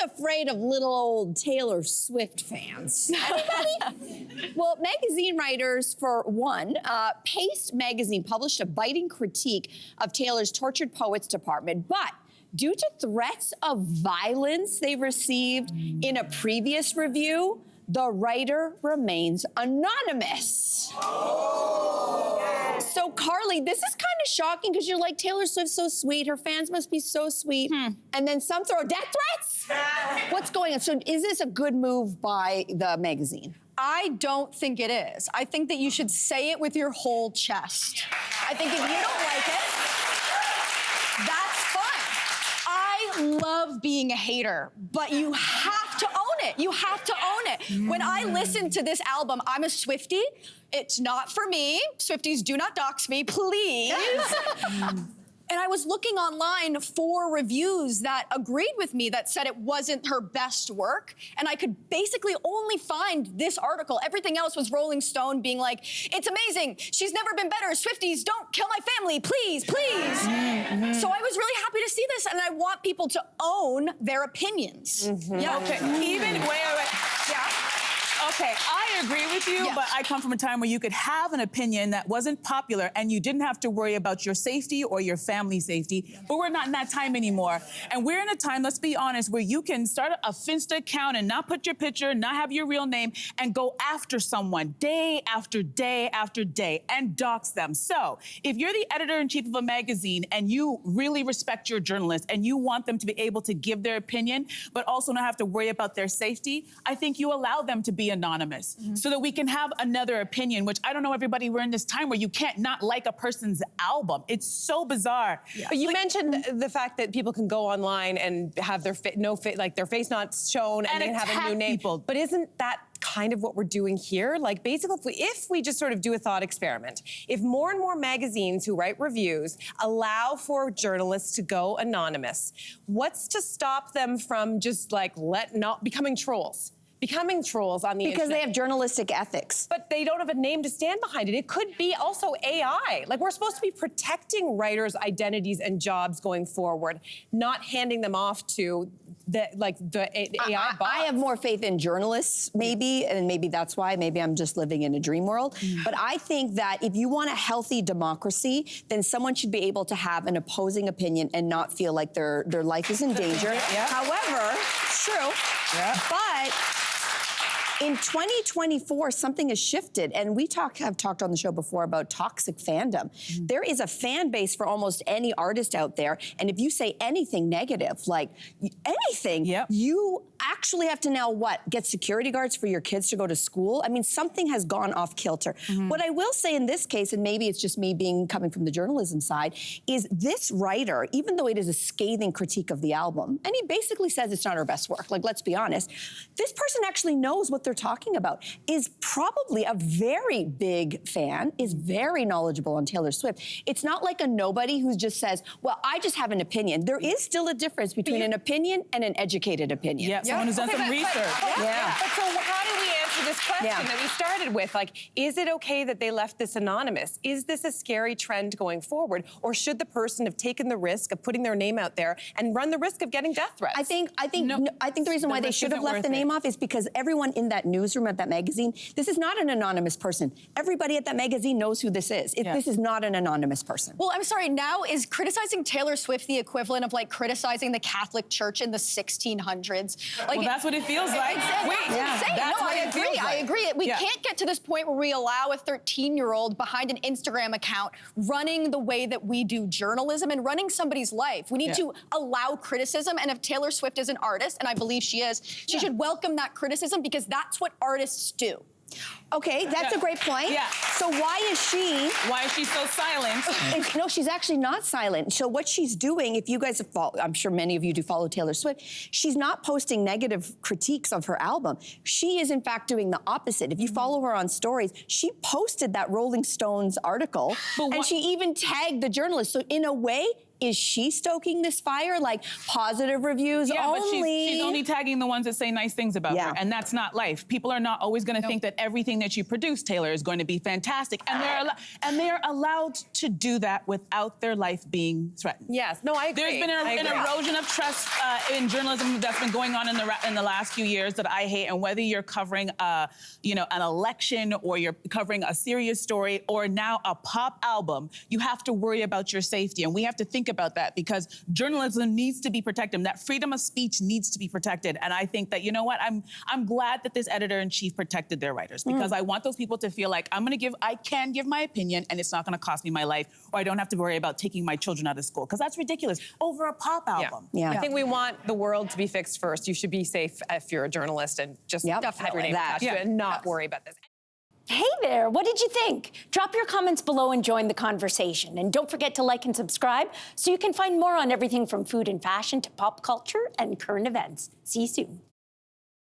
afraid of little old Taylor Swift fans? Anybody? Well, magazine writers, for one, Paste magazine published a biting critique of Taylor's Tortured Poets department, but due to threats of violence they received in a previous review, the writer remains anonymous. So, Carly, this is kind of shocking because you're like, Taylor Swift's so sweet, her fans must be so sweet. And then some throw death threats? What's going on? So is this a good move by the magazine? I don't think it is. I think that you should say it with your whole chest. I think if you don't like it, that's fine. I love being a hater, but you have to own it. You have to own it. When I listen to this album, I'm a Swiftie. It's not for me. Swifties, do not dox me, please. And I was looking online for reviews that agreed with me that said it wasn't her best work. And I could basically only find this article. Everything else was Rolling Stone being like, it's amazing. She's never been better. Swifties, don't kill my family, please, please. So I was really happy to see this, and I want people to own their opinions. Yeah. Okay, wait. Yeah. Okay, I agree with you, but I come from a time where you could have an opinion that wasn't popular and you didn't have to worry about your safety or your family's safety, but we're not in that time anymore. And we're in a time, let's be honest, where you can start a Finsta account and not put your picture, not have your real name, and go after someone day after day after day and dox them. So if you're the editor-in-chief of a magazine and you really respect your journalists and you want them to be able to give their opinion, but also not have to worry about their safety, I think you allow them to be anonymous so that we can have another opinion, which I don't know, everybody, we're in this time where you can't not like a person's album. It's so bizarre. But you mentioned the fact that people can go online and have their their face not shown and then have a new name. People. But isn't that kind of what we're doing here? Like, basically, if we just sort of do a thought experiment, if more and more magazines who write reviews allow for journalists to go anonymous, what's to stop them from just like becoming trolls? Becoming trolls on the internet. Because they have journalistic ethics. But they don't have a name to stand behind it. It could be also AI. Like, we're supposed to be protecting writers' identities and jobs going forward, not handing them off to the AI bots. I have more faith in journalists, maybe, and maybe that's why. Maybe I'm just living in a dream world. But I think that if you want a healthy democracy, then someone should be able to have an opposing opinion and not feel like their life is in danger. However, it's true. But in 2024, something has shifted, and we have talked on the show before about toxic fandom. There is a fan base for almost any artist out there, and if you say anything negative, like anything, you actually have to now get security guards for your kids to go to school? I mean, something has gone off kilter. What I will say in this case, and maybe it's just me coming from the journalism side, is this writer, even though it is a scathing critique of the album, and he basically says it's not her best work, like, let's be honest, this person actually knows what they're talking about, is probably a very big fan, is very knowledgeable on Taylor Swift. It's not like a nobody who just says, well, I just have an opinion. There is still a difference between an opinion and an educated opinion. Someone who's done some research. But so how do we answer this question that we started with? Like, is it okay that they left this anonymous? Is this a scary trend going forward? Or should the person have taken the risk of putting their name out there and run the risk of getting death threats? I think the reason why they should have left the name off is because everyone in that newsroom at that magazine, this is not an anonymous person. Everybody at that magazine knows who this is. This is not an anonymous person. Well, I'm sorry, now is criticizing Taylor Swift the equivalent of like criticizing the Catholic Church in the 1600s? Like, well, that's what it feels like. I agree. We can't get to this point where we allow a 13-year-old behind an Instagram account running the way that we do journalism and running somebody's life. We need to allow criticism, and if Taylor Swift is an artist, and I believe she is, she should welcome that criticism because that's what artists do. Okay, that's a great point. So why is she so silent? No, she's actually not silent. So what she's doing, if you guys have followed, I'm sure many of you do follow Taylor Swift, she's not posting negative critiques of her album. She is in fact doing the opposite. If you follow her on stories, she posted that Rolling Stones article, and she even tagged the journalist. So in a way, is she stoking this fire? Like positive reviews Yeah, only. but she's only tagging the ones that say nice things about Yeah. her, and that's not life. People are not always going to think that everything that you produce, Taylor, is going to be fantastic, and they're allowed to do that without their life being threatened. Yes, no, I agree. There's been an erosion of trust in journalism that's been going on in the last few years that I hate. And whether you're covering, an election, or you're covering a serious story, or now a pop album, you have to worry about your safety, and we have to think about that because journalism needs to be protected. That freedom of speech needs to be protected. And I think that I'm glad that this editor-in-chief protected their writers because I want those people to feel like I can give my opinion, and it's not going to cost me my life, or I don't have to worry about taking my children out of school, because that's ridiculous over a pop album. Yeah. I think we want the world to be fixed first. You should be safe if you're a journalist and just have your name attached to it and not worry about this. Hey there, what did you think? Drop your comments below and join the conversation. And don't forget to like and subscribe so you can find more on everything from food and fashion to pop culture and current events. See you soon.